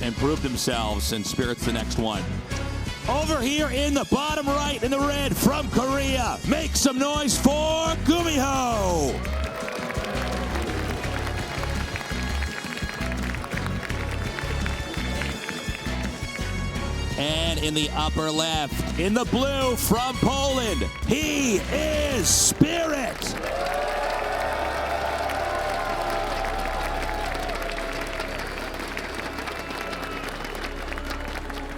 and prove themselves, and Spirit's the next one. Over here in the bottom right in the red from Korea, make some noise for GuMiho. And in the upper left, in the blue from Poland, he is Spirit.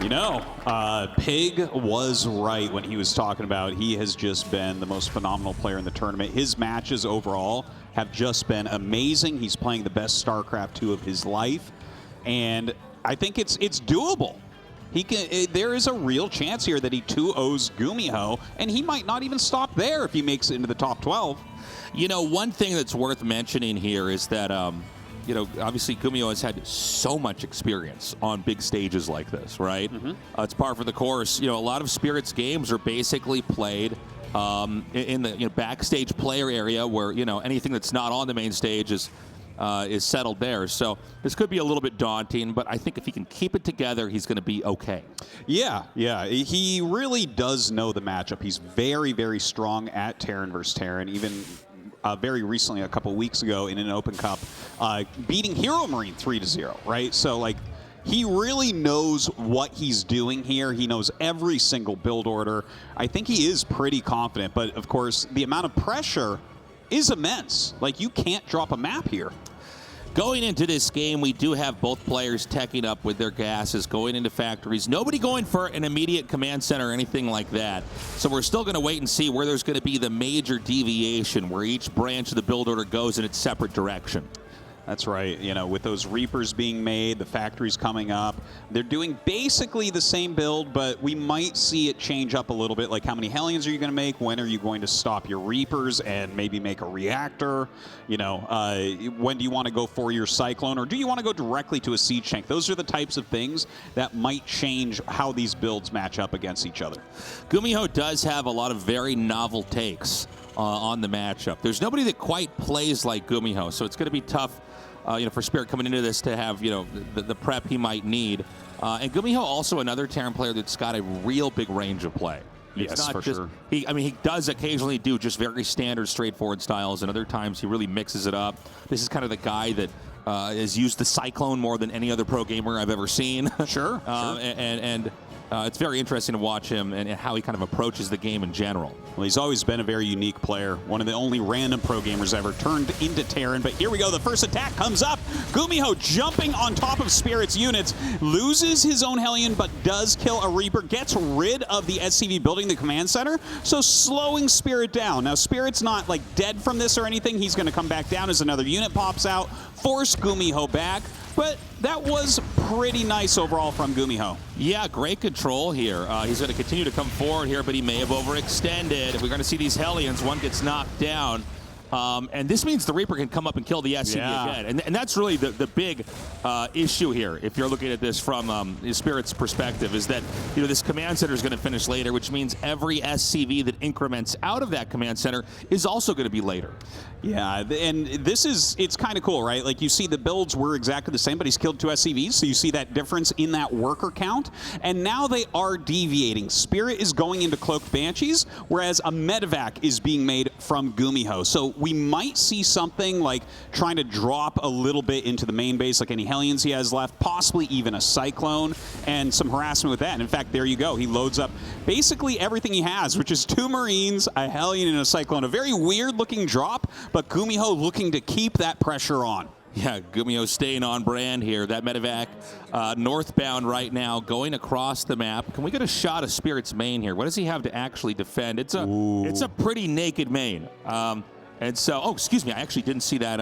You know, Pig was right when he was talking about he has just been the most phenomenal player in the tournament. His matches overall have just been amazing. He's playing the best StarCraft 2 of his life, and I think it's doable. He can. There is a real chance here that he 2-0s GuMiho, and he might not even stop there if he makes it into the top 12. You know, one thing that's worth mentioning here is that, you know, obviously GuMiho has had so much experience on big stages like this, right? It's par for the course. You know, a lot of Spirit's games are basically played in the backstage player area where, you know, anything that's not on the main stage is settled there. So this could be a little bit daunting, but I think if he can keep it together, he's going to be okay. Yeah. He really does know the matchup. He's very, very strong at Terran versus Terran, even very recently, a couple weeks ago in an Open Cup, beating Hero Marine 3-0, right? So, like, he really knows what he's doing here. He knows every single build order. I think he is pretty confident, but, of course, the amount of pressure is immense. Like, you can't drop a map here. Going into this game, we do have both players teching up with their gases, going into factories. Nobody going for an immediate command center or anything like that. So we're still going to wait and see where there's going to be the major deviation, where each branch of the build order goes in its separate direction. That's right. You know, with those Reapers being made, the factories coming up, they're doing basically the same build, but we might see it change up a little bit. Like, how many Hellions are you going to make? When are you going to stop your Reapers and maybe make a reactor? You know, when do you want to go for your Cyclone, or do you want to go directly to a Siege Tank? Those are the types of things that might change how these builds match up against each other. GuMiho does have a lot of very novel takes on the matchup. There's nobody that quite plays like GuMiho, so it's going to be tough for Spirit coming into this to have, the prep he might need. And GuMiho also another Terran player that's got a real big range of play. Yes, for sure. He does occasionally do just very standard, straightforward styles, and other times he really mixes it up. This is kind of the guy that has used the Cyclone more than any other pro gamer I've ever seen. Sure. And it's very interesting to watch him and how he kind of approaches the game in general. Well, he's always been a very unique player. One of the only random pro gamers ever turned into Terran. But here we go. The first attack comes up. GuMiho jumping on top of Spirit's units. Loses his own Hellion, but does kill a Reaper. Gets rid of the SCV building the command center. So slowing Spirit down. Now, Spirit's not, like, dead from this or anything. He's going to come back down as another unit pops out. Force GuMiho back. But that was pretty nice overall from GuMiho. Yeah, great control here. He's going to continue to come forward here, but he may have overextended. We're going to see these Hellions. One gets knocked down. And this means the Reaper can come up and kill the SCV again. And that's really the big issue here, if you're looking at this from Spirit's perspective, is that this command center is going to finish later, which means every SCV that increments out of that command center is also going to be later. Yeah, and it's kind of cool, right? Like, you see the builds were exactly the same, but he's killed 2 SCVs, so you see that difference in that worker count. And now they are deviating. Spirit is going into Cloaked Banshees, whereas a medevac is being made from GuMiho. So we might see something like trying to drop a little bit into the main base, like any Hellions he has left, possibly even a Cyclone, and some harassment with that. And in fact, there you go. He loads up basically everything he has, which is 2 Marines, a Hellion, and a Cyclone. A very weird-looking drop, but GuMiho looking to keep that pressure on. Yeah, GuMiho staying on brand here. That medevac northbound right now, going across the map. Can we get a shot of Spirit's main here? What does he have to actually defend? It's a pretty naked main. And so, oh, excuse me, I actually didn't see that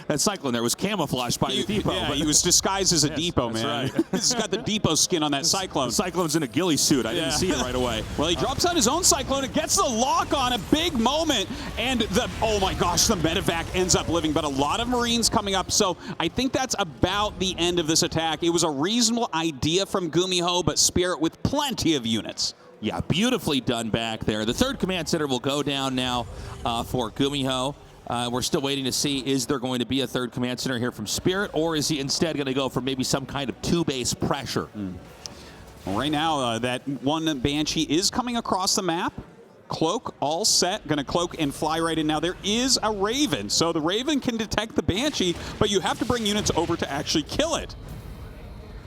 that Cyclone there. It was camouflaged by the depot. Yeah, he was disguised as a depot, man. Right. He's got the depot skin on that Cyclone. The Cyclone's in a ghillie suit. I didn't see it right away. Well, he drops out his own Cyclone and gets the lock on, a big moment. And oh my gosh, the medevac ends up living, but a lot of Marines coming up. So I think that's about the end of this attack. It was a reasonable idea from GuMiho, but Spirit with plenty of units. Yeah, beautifully done back there. The third command center will go down now for GuMiho. We're still waiting to see, is there going to be a third command center here from Spirit, or is he instead going to go for maybe some kind of two-base pressure? Well, right now, that one Banshee is coming across the map. Cloak all set, going to cloak and fly right in. Now, there is a Raven, so the Raven can detect the Banshee, but you have to bring units over to actually kill it.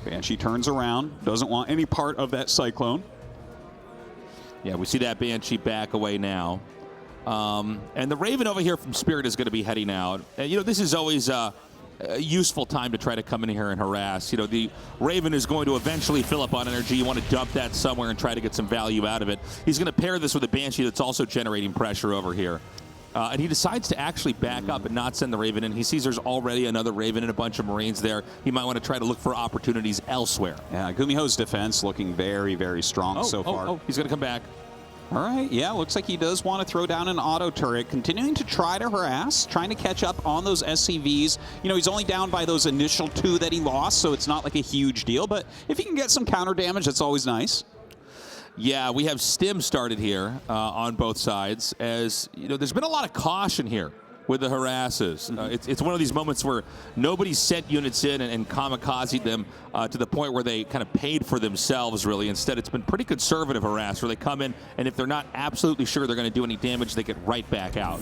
Banshee turns around, doesn't want any part of that Cyclone. Yeah, we see that Banshee back away now. And the Raven over here from Spirit is going to be heading out. And, you know, this is always a useful time to try to come in here and harass. You know, the Raven is going to eventually fill up on energy. You want to dump that somewhere and try to get some value out of it. He's going to pair this with a Banshee that's also generating pressure over here. And he decides to actually back up and not send the Raven in. He sees there's already another Raven and a bunch of Marines there. He might want to try to look for opportunities elsewhere. Yeah, GuMiho's defense looking very, very strong so far. He's going to come back. All right, yeah, looks like he does want to throw down an auto turret, continuing to try to harass, trying to catch up on those SCVs. You know, he's only down by those initial 2 that he lost, so it's not like a huge deal, but if he can get some counter damage, that's always nice. Yeah, we have stim started here on both sides, as, you know, there's been a lot of caution here with the harasses. It's one of these moments where nobody sent units in and kamikazed them to the point where they kind of paid for themselves, really. Instead, it's been pretty conservative harass, where they come in, and if they're not absolutely sure they're going to do any damage, they get right back out.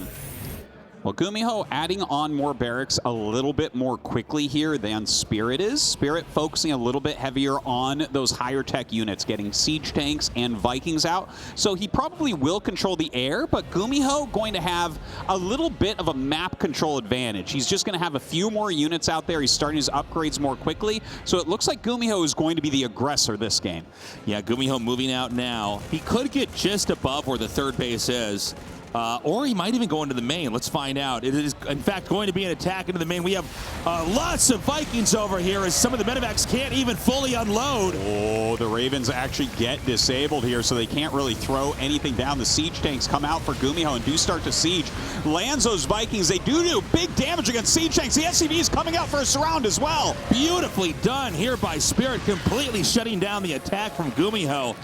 Well, GuMiho adding on more barracks a little bit more quickly here than Spirit is. Spirit focusing a little bit heavier on those higher tech units, getting siege tanks and Vikings out. So he probably will control the air, but GuMiho going to have a little bit of a map control advantage. He's just going to have a few more units out there. He's starting his upgrades more quickly. So it looks like GuMiho is going to be the aggressor this game. Yeah, GuMiho moving out now. He could get just above where the third base is. Or he might even go into the main. Let's find out. It is, in fact, going to be an attack into the main. We have lots of Vikings over here, as some of the medevacs can't even fully unload. Oh, the Ravens actually get disabled here, so they can't really throw anything down. The siege tanks come out for GuMiho and do start to siege. Lands those Vikings. They do big damage against siege tanks. The SCV is coming out for a surround as well. Beautifully done here by Spirit, completely shutting down the attack from GuMiho.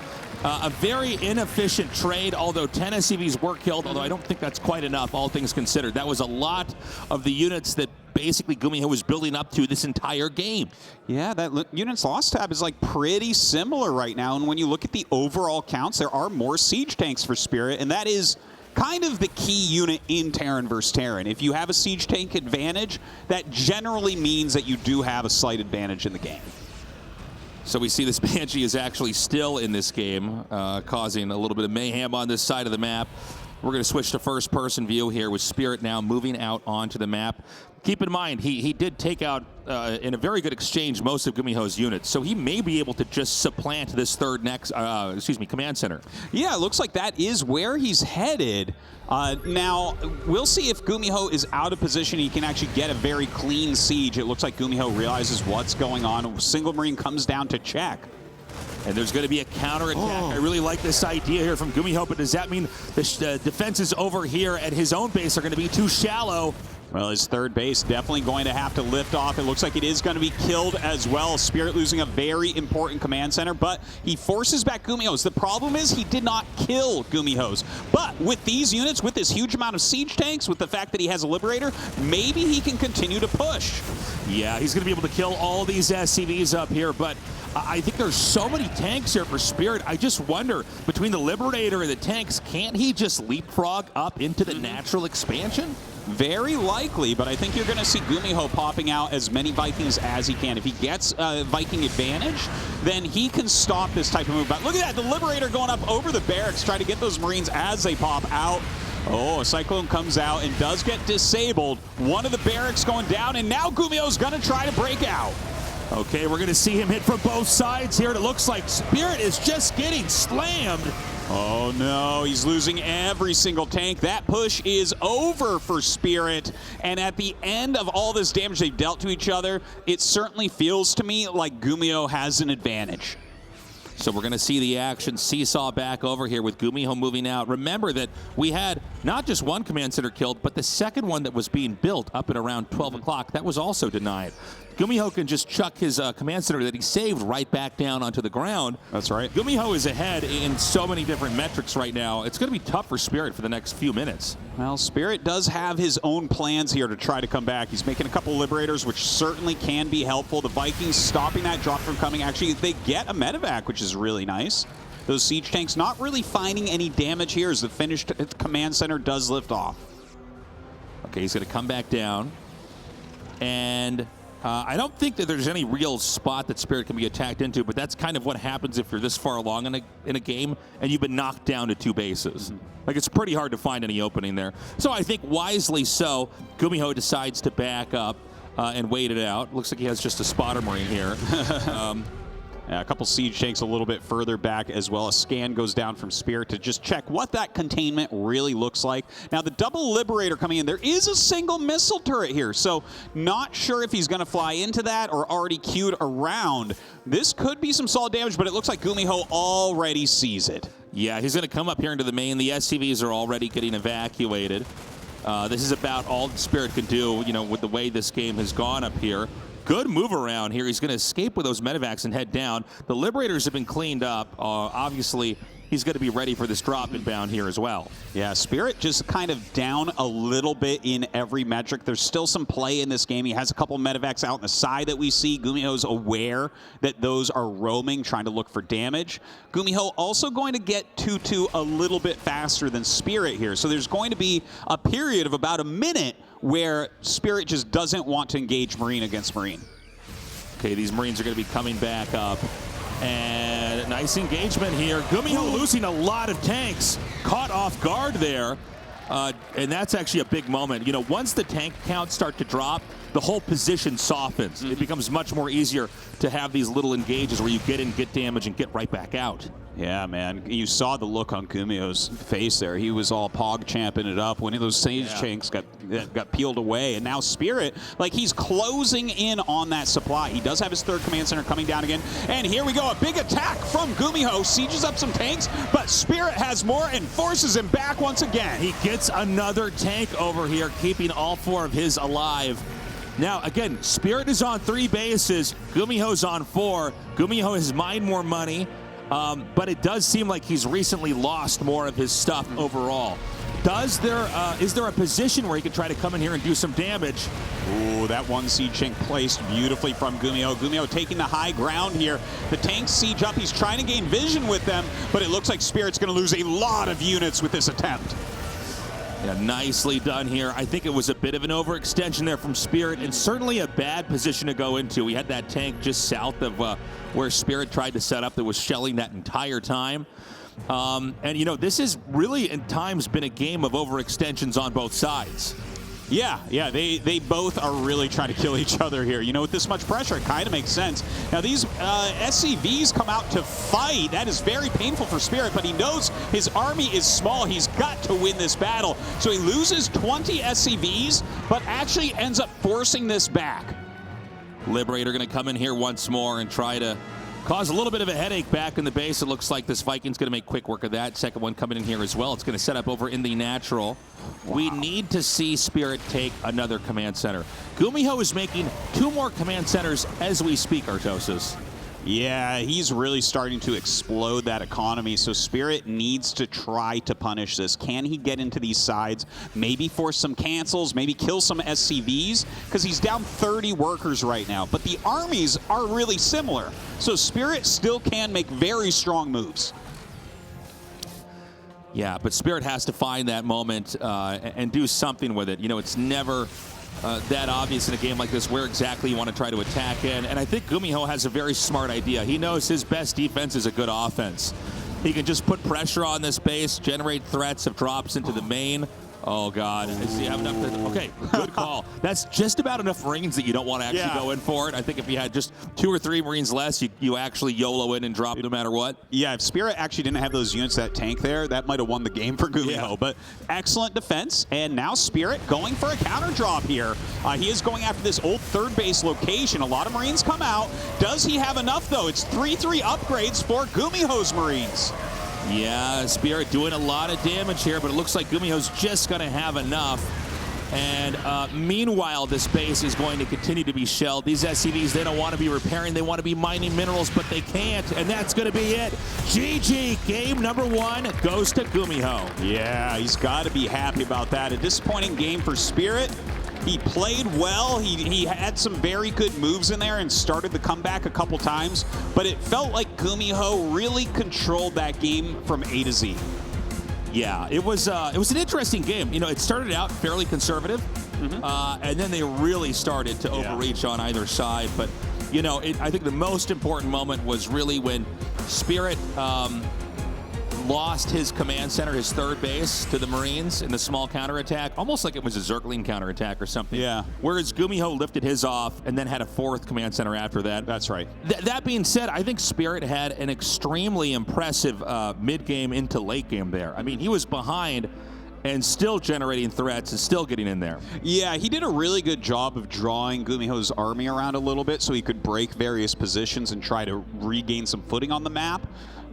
A very inefficient trade, although 10 SCVs were killed, although I don't think that's quite enough, all things considered. That was a lot of the units that basically GuMiho was building up to this entire game. Yeah, that units lost tab is like pretty similar right now, and when you look at the overall counts, there are more siege tanks for Spirit, and that is kind of the key unit in Terran versus Terran. If you have a siege tank advantage, that generally means that you do have a slight advantage in the game. So we see this Banshee is actually still in this game, causing a little bit of mayhem on this side of the map. We're going to switch to first-person view here with Spirit now moving out onto the map. Keep in mind, he did take out, in a very good exchange, most of GuMiho's units, so he may be able to just supplant this third command center. Yeah, it looks like that is where he's headed. Now, we'll see if GuMiho is out of position. He can actually get a very clean siege. It looks like GuMiho realizes what's going on. A single Marine comes down to check. And there's going to be a counterattack. I really like this idea here from GuMiho, but does that mean the defenses over here at his own base are going to be too shallow? Well, his third base definitely going to have to lift off. It looks like it is going to be killed as well. Spirit losing a very important command center, but he forces back GuMiho's. The problem is he did not kill GuMiho's. But with these units, with this huge amount of siege tanks, with the fact that he has a Liberator, maybe he can continue to push. Yeah, he's going to be able to kill all these SCVs up here, but I think there's so many tanks here for Spirit. I just wonder, between the Liberator and the tanks, can't he just leapfrog up into the natural expansion? Very likely, but I think you're going to see GuMiho popping out as many Vikings as he can. If he gets a Viking advantage, then he can stop this type of move. But look at that, the Liberator going up over the barracks, trying to get those Marines as they pop out. Oh, a Cyclone comes out and does get disabled. One of the barracks going down, and now GuMiho's going to try to break out. Okay, we're going to see him hit from both sides here, and it looks like Spirit is just getting slammed. Oh no, he's losing every single tank. That push is over for Spirit. And at the end of all this damage they've dealt to each other, it certainly feels to me like GuMiho has an advantage. So we're going to see the action seesaw back over here with GuMiho moving out. Remember that we had not just one command center killed, but the second one that was being built up at around 12 o'clock, that was also denied. GuMiho can just chuck his command center that he saved right back down onto the ground. That's right. GuMiho is ahead in so many different metrics right now. It's going to be tough for Spirit for the next few minutes. Well, Spirit does have his own plans here to try to come back. He's making a couple Liberators, which certainly can be helpful. The Vikings stopping that drop from coming. Actually, they get a medevac, which is really nice. Those siege tanks not really finding any damage here as the finished command center does lift off. Okay, he's going to come back down. And I don't think that there's any real spot that Spirit can be attacked into, but that's kind of what happens if you're this far along in a game and you've been knocked down to 2 bases. Like, it's pretty hard to find any opening there. So I think wisely so, GuMiho decides to back up and wait it out. Looks like he has just a spotter marine here. A couple siege tanks a little bit further back as well. A scan goes down from Spirit to just check what that containment really looks like. Now, the double Liberator coming in, there is a single missile turret here, so not sure if he's going to fly into that or already queued around. This could be some solid damage, but it looks like GuMiho already sees it. Yeah, he's going to come up here into the main. The SCVs are already getting evacuated. This is about all Spirit can do, you know, with the way this game has gone up here. Good move around here. He's going to escape with those medevacs and head down. The Liberators have been cleaned up. Obviously, he's going to be ready for this drop inbound here as well. Yeah, Spirit just kind of down a little bit in every metric. There's still some play in this game. He has a couple medevacs out on the side that we see. GuMiho's aware that those are roaming, trying to look for damage. GuMiho also going to get 2-2 a little bit faster than Spirit here. So there's going to be a period of about a minute where Spirit just doesn't want to engage Marine against Marine. Okay, these Marines are going to be coming back up. And nice engagement here. GuMiho losing a lot of tanks. Caught off guard there. And that's actually a big moment. You know, once the tank counts start to drop, the whole position softens. It becomes much more easier to have these little engages where you get in, get damage, and get right back out. Yeah, man. You saw the look on GuMiho's face there. He was all pog champing it up when those siege tanks got peeled away. And now Spirit, like, he's closing in on that supply. He does have his third command center coming down again. And here we go. A big attack from GuMiho. Sieges up some tanks, but Spirit has more and forces him back once again. He gets another tank over here, keeping all 4 of his alive. Now, again, Spirit is on 3 bases. GuMiho's on 4. GuMiho has mined more money. But it does seem like he's recently lost more of his stuff overall. Is there a position where he could try to come in here and do some damage? Ooh, that one siege tank placed beautifully from GuMiho. GuMiho taking the high ground here. The tanks siege up. He's trying to gain vision with them, but it looks like Spirit's going to lose a lot of units with this attempt. Yeah, nicely done here. I think it was a bit of an overextension there from Spirit, and certainly a bad position to go into. We had that tank just south of where Spirit tried to set up that was shelling that entire time. And, you know, this has really, at times, been a game of overextensions on both sides. Yeah, they both are really trying to kill each other here. You know, with this much pressure, it kind of makes sense. Now, these SCVs come out to fight. That is very painful for Spirit, but he knows his army is small. He's got to win this battle. So he loses 20 SCVs, but actually ends up forcing this back. Liberator going to come in here once more and try to cause a little bit of a headache back in the base. It looks like this Viking's going to make quick work of that. Second one coming in here as well. It's going to set up over in the natural. Wow. We need to see Spirit take another command center. GuMiho is making 2 more command centers as we speak, Artosis. Yeah, he's really starting to explode that economy, so Spirit needs to try to punish this. Can he get into these sides, maybe force some cancels, maybe kill some SCVs? Because he's down 30 workers right now, but the armies are really similar, so Spirit still can make very strong moves. Yeah, but Spirit has to find that moment and do something with it. You know, it's never that obvious in a game like this where exactly you want to try to attack in. And I think GuMiho has a very smart idea. He knows his best defense is a good offense. He can just put pressure on this base, generate threats of drops into the main. Oh, God. Does he have enough? Okay, good call. That's just about enough Marines that you don't want to actually go in for it. I think if you had just 2 or 3 Marines less, you actually YOLO in and drop no matter what. Yeah, if Spirit actually didn't have those units, that tank there, that might have won the game for GuMiho. Yeah. But excellent defense, and now Spirit going for a counter drop here. He is going after this old 3rd base location. A lot of Marines come out. Does he have enough, though? It's 3-3 upgrades for GuMiho's Marines. Yeah, Spirit doing a lot of damage here, but it looks like GuMiho's just going to have enough. And meanwhile, this base is going to continue to be shelled. These SCVs, they don't want to be repairing. They want to be mining minerals, but they can't. And that's going to be it. GG. Game number 1 goes to GuMiho. Yeah, he's got to be happy about that. A disappointing game for Spirit. He played well. He had some very good moves in there and started the comeback a couple times. But it felt like GuMiho really controlled that game from A to Z. Yeah, it was an interesting game. You know, it started out fairly conservative, and then they really started to overreach on either side. But, you know, I think the most important moment was really when Spirit lost his command center, his third base, to the Marines in the small counterattack, almost like it was a Zergling counterattack or something. Yeah. Whereas GuMiho lifted his off and then had a fourth command center after that. That's right. That being said, I think Spirit had an extremely impressive mid-game into late game there. I mean, he was behind and still generating threats and still getting in there. Yeah, he did a really good job of drawing GuMiho's army around a little bit so he could break various positions and try to regain some footing on the map.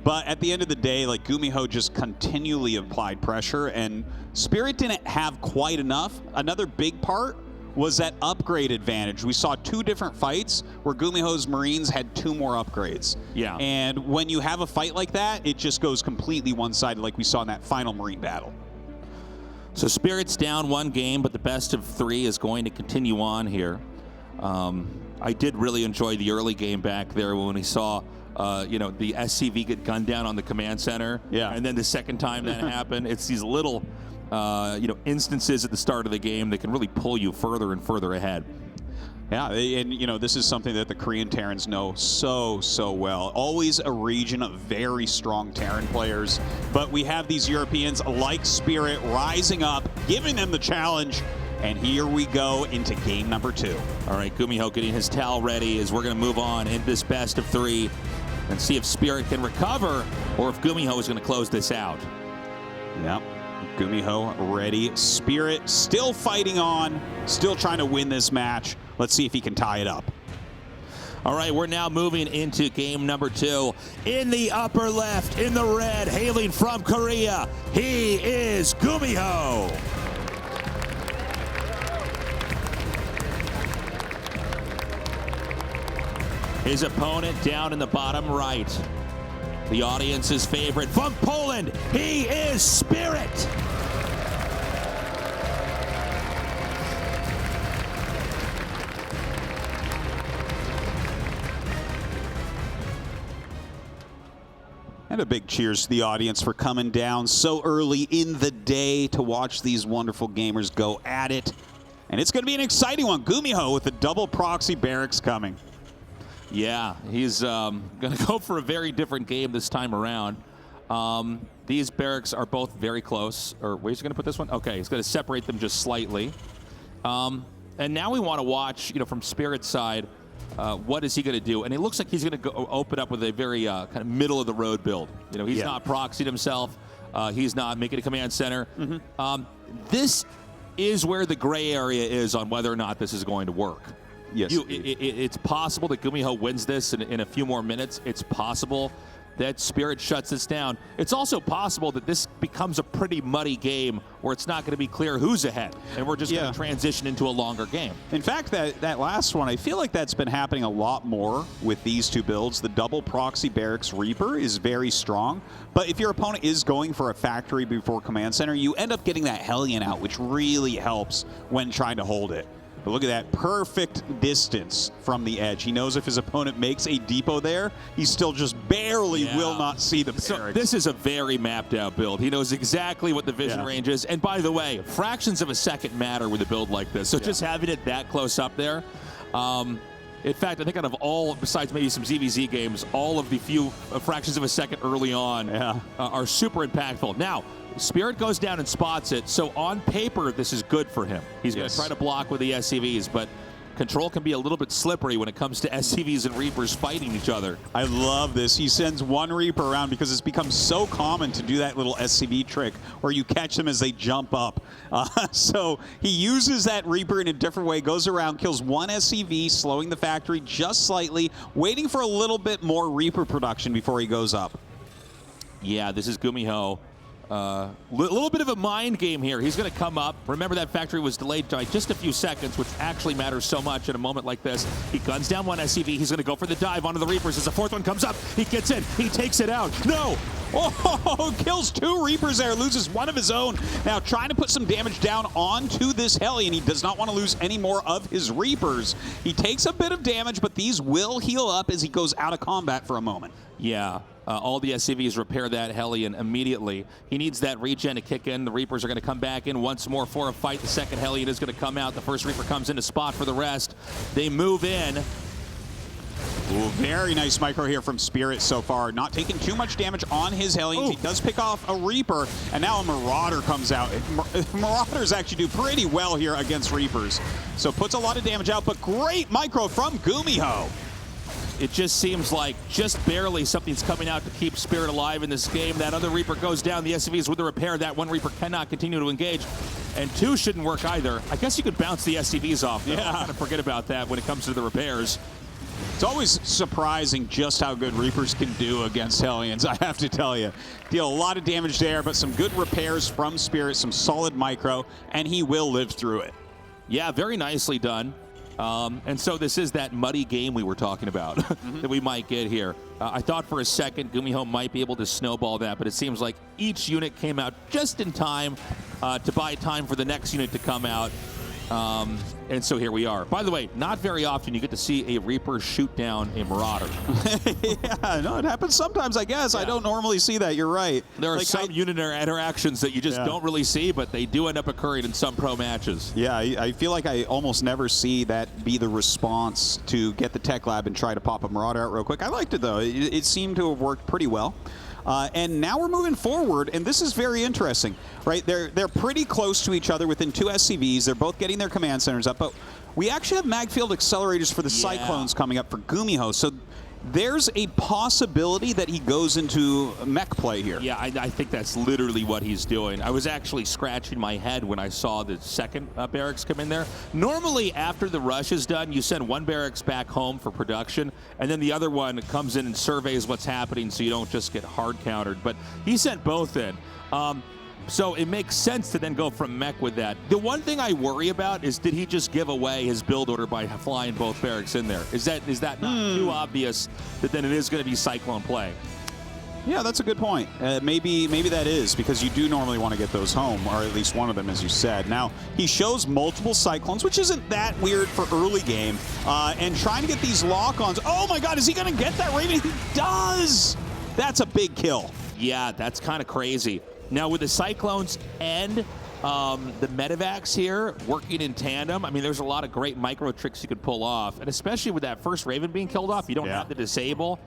But at the end of the day, like, GuMiho just continually applied pressure, and Spirit didn't have quite enough. Another big part was that upgrade advantage. We saw 2 different fights where GuMiho's Marines had 2 more upgrades. Yeah. And when you have a fight like that, it just goes completely one-sided, like we saw in that final Marine battle. So Spirit's down 1 game, but the best of 3 is going to continue on here. I did really enjoy the early game back there when we saw you know, the SCV get gunned down on the command center. Yeah. And then the second time that happened, it's these little, you know, instances at the start of the game that can really pull you further and further ahead. Yeah, and, you know, this is something that the Korean Terrans know so well. Always a region of very strong Terran players. But we have these Europeans like Spirit rising up, giving them the challenge. And here we go into game number 2. All right, GuMiho getting his towel ready as we're going to move on in this best of 3 and see if Spirit can recover or if GuMiho is going to close this out. Yep, GuMiho ready. Spirit still fighting on, still trying to win this match. Let's see if he can tie it up. All right, we're now moving into game number 2. In the upper left, in the red, hailing from Korea, he is GuMiho. His opponent down in the bottom right. The audience's favorite from Poland, he is Spirit. And a big cheers to the audience for coming down so early in the day to watch these wonderful gamers go at it. And it's going to be an exciting one. GuMiho with the double proxy barracks coming. Yeah, he's going to go for a very different game this time around. These barracks are both very close. Or where's he going to put this one? Okay, he's going to separate them just slightly. And now we want to watch, you know, from Spirit's side, what is he going to do? And it looks like he's going to go open up with a very kind of middle of the road build. You know, he's not proxied himself. He's not making a command center. This is where the gray area is on whether or not this is going to work. Yes. It's possible that GuMiho wins this in a few more minutes. It's possible that Spirit shuts this down. It's also possible that this becomes a pretty muddy game where it's not going to be clear who's ahead, and we're just going to transition into a longer game. In fact, that last one, I feel like that's been happening a lot more with these 2 builds. The double proxy barracks Reaper is very strong, but if your opponent is going for a factory before command center, you end up getting that Hellion out, which really helps when trying to hold it. But look at that perfect distance from the edge. He knows if his opponent makes a depot there, he still just barely will not see the barracks. So this is a very mapped out build. He knows exactly what the vision range is. And by the way, fractions of a second matter with a build like this. So just having it that close up there. In fact, I think out of all, besides maybe some ZVZ games, all of the few fractions of a second early on are super impactful. Now, Spirit goes down and spots it, so on paper, this is good for him. He's going to try to block with the SCVs, but control can be a little bit slippery when it comes to SCVs and Reapers fighting each other. I love this. He sends one Reaper around because it's become so common to do that little SCV trick where you catch them as they jump up. So he uses that Reaper in a different way, goes around, kills one SCV, slowing the factory just slightly, waiting for a little bit more Reaper production before he goes up. Yeah, this is GuMiho. Little bit of a mind game here. He's going to come up. Remember that factory was delayed by just a few seconds, which actually matters so much in a moment like this. He guns down one SCV. He's going to go for the dive onto the Reapers. As the fourth one comes up, he gets in. He takes it out. No! Oh, kills 2 Reapers there, loses one of his own. Now trying to put some damage down onto this heli, and he does not want to lose any more of his Reapers. He takes a bit of damage, but these will heal up as he goes out of combat for a moment. Yeah. All the SCVs repair that Hellion immediately. He needs that regen to kick in. The Reapers are going to come back in once more for a fight. The second Hellion is going to come out. The first Reaper comes into spot for the rest. They move in. Ooh, very nice micro here from Spirit so far. Not taking too much damage on his Hellions. He does pick off a Reaper, and now a Marauder comes out. Marauders actually do pretty well here against Reapers. So puts a lot of damage out, but great micro from GuMiho. It just seems like just barely something's coming out to keep Spirit alive in this game. That other Reaper goes down. The SCVs with the repair. That one Reaper cannot continue to engage. And 2 shouldn't work either. I guess you could bounce the SCVs off, though. Yeah. I kind of forget about that when it comes to the repairs. It's always surprising just how good Reapers can do against Hellions, I have to tell you. Deal a lot of damage there, but some good repairs from Spirit, some solid micro, and he will live through it. Yeah, very nicely done. And so this is that muddy game we were talking about that we might get here. I thought for a second GuMiho might be able to snowball that, but it seems like each unit came out just in time to buy time for the next unit to come out. And so here we are. By the way, not very often you get to see a Reaper shoot down a Marauder. Yeah, no, it happens sometimes, I guess. Yeah. I don't normally see that. You're right. There are some unit interactions that you just don't really see, but they do end up occurring in some pro matches. Yeah, I feel like I almost never see that be the response to get the tech lab and try to pop a Marauder out real quick. I liked it, though. It seemed to have worked pretty well. And now we're moving forward, and this is very interesting, right? They're pretty close to each other within 2 SCVs. They're both getting their command centers up, but we actually have magfield accelerators for the Cyclones coming up for GuMiho. So there's a possibility that he goes into mech play here. Yeah, I think that's literally what he's doing. I was actually scratching my head when I saw the second barracks come in there. Normally, after the rush is done, you send one barracks back home for production, and then the other one comes in and surveys what's happening so you don't just get hard countered. But he sent both in. So it makes sense to then go from mech with that. The one thing I worry about is, did he just give away his build order by flying both barracks in there? Is that not too obvious that then it is going to be Cyclone play? Yeah, that's a good point. Maybe that is, because you do normally want to get those home, or at least one of them, as you said. Now, he shows multiple Cyclones, which isn't that weird for early game, and trying to get these lock-ons. Oh my god, is he going to get that Raven? He does! That's a big kill. Yeah, that's kind of crazy. Now, with the Cyclones and the Medivacs here working in tandem, I mean, there's a lot of great micro tricks you could pull off. And especially with that first Raven being killed off, you don't have to disable.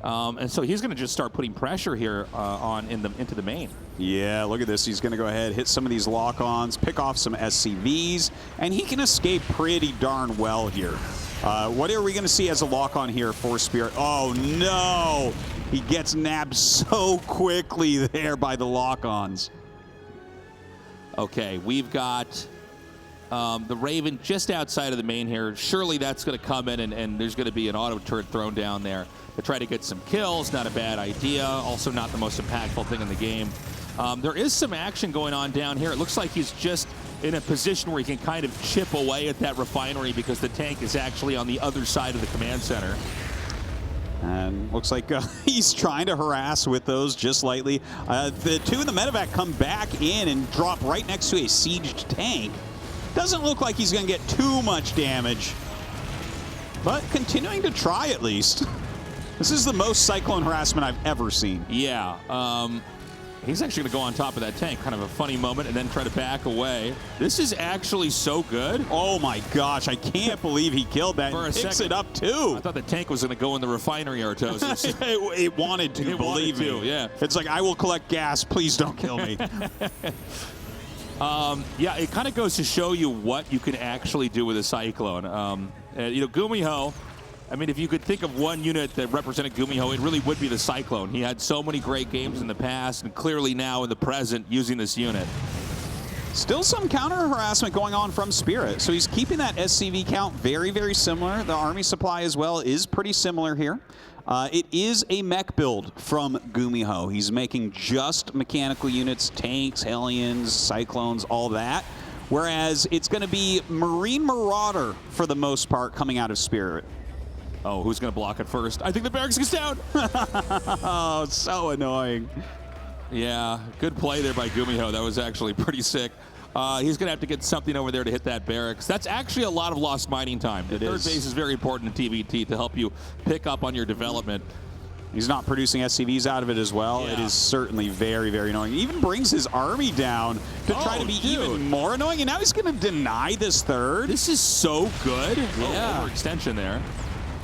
And so he's going to just start putting pressure here into the main. Yeah, look at this. He's going to go ahead, hit some of these lock-ons, pick off some SCVs, and he can escape pretty darn well here. What are we going to see as a lock-on here for Spirit? Oh, no! He gets nabbed so quickly there by the lock-ons. Okay, we've got the Raven just outside of the main here. Surely that's going to come in, and there's going to be an auto turret thrown down there to try to get some kills. Not a bad idea. Also not the most impactful thing in the game. There is some action going on down here. It looks like he's just in a position where he can kind of chip away at that refinery because the tank is actually on the other side of the command center. And looks like he's trying to harass with those just lightly. The 2 in the medevac come back in and drop right next to a sieged tank. Doesn't look like he's going to get too much damage, but continuing to try at least. This is the most Cyclone harassment I've ever seen. Yeah. He's actually going to go on top of that tank. Kind of a funny moment, and then try to back away. This is actually so good. Oh my gosh, I can't believe he killed that. For a picks second, it up too. I thought the tank was going to go in the refinery, Artosis. It wanted to, believe me. Yeah. It's like, I will collect gas, please don't kill me. Yeah, it kind of goes to show you what you can actually do with a Cyclone. You know, GuMiho, I mean, if you could think of one unit that represented GuMiho, it really would be the Cyclone. He had so many great games in the past, and clearly now in the present using this unit. Still some counter harassment going on from Spirit. So he's keeping that SCV count very, very similar. The army supply as well is pretty similar here. It is a mech build from GuMiho. He's making just mechanical units, tanks, Hellions, Cyclones, all that. Whereas it's going to be Marine Marauder for the most part coming out of Spirit. Oh, who's going to block it first? I think the barracks gets down. Oh, so annoying. Yeah, good play there by GuMiho. That was actually pretty sick. He's going to have to get something over there to hit that barracks. That's actually a lot of lost mining time. The third base is very important in TVT to help you pick up on your development. He's not producing SCVs out of it as well. Yeah. It is certainly very, very annoying. He even brings his army down to try to be even more annoying, and now he's going to deny this third. This is so good. Yeah. Oh, overextension there.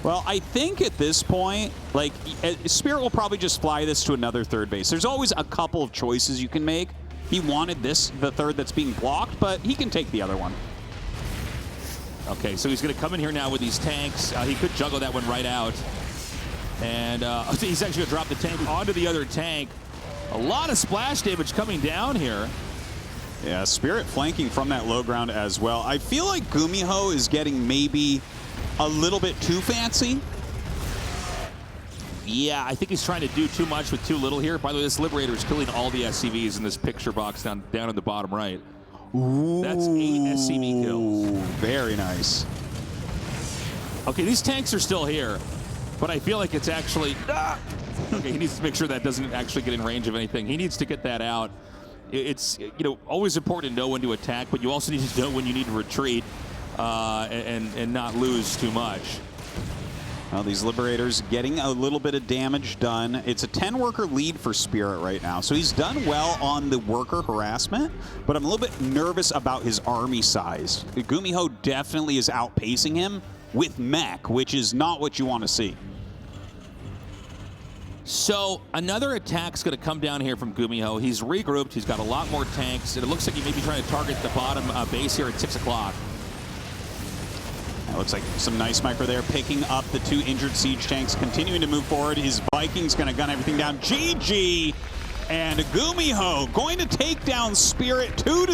Well, I think at this point, like, Spirit will probably just fly this to another third base. There's always a couple of choices you can make. He wanted this, the third that's being blocked, but he can take the other one. Okay, so he's going to come in here now with these tanks. He could juggle that one right out. And he's actually going to drop the tank onto the other tank. A lot of splash damage coming down here. Yeah, Spirit flanking from that low ground as well. I feel like GuMiho is getting maybe a little bit too fancy. Yeah, I think he's trying to do too much with too little here. By the way, this Liberator is killing all the SCVs in this picture box down in the bottom right. Ooh, that's 8 SCV kills. Very nice. Okay, these tanks are still here, but I feel like it's actually... Okay, he needs to make sure that doesn't actually get in range of anything. He needs to get that out. It's, you know, always important to know when to attack, but you also need to know when you need to retreat and not lose too much. Well, these Liberators getting a little bit of damage done. It's a 10-worker lead for Spirit right now, so he's done well on the worker harassment, but I'm a little bit nervous about his army size. GuMiho definitely is outpacing him with mech, which is not what you want to see. So another attack's going to come down here from GuMiho. He's regrouped. He's got a lot more tanks, and it looks like he may be trying to target the bottom base here at 6 o'clock. That looks like some nice micro there, picking up the 2 injured siege tanks, continuing to move forward. His Vikings going to gun everything down. GG! And GuMiho going to take down Spirit 2-0.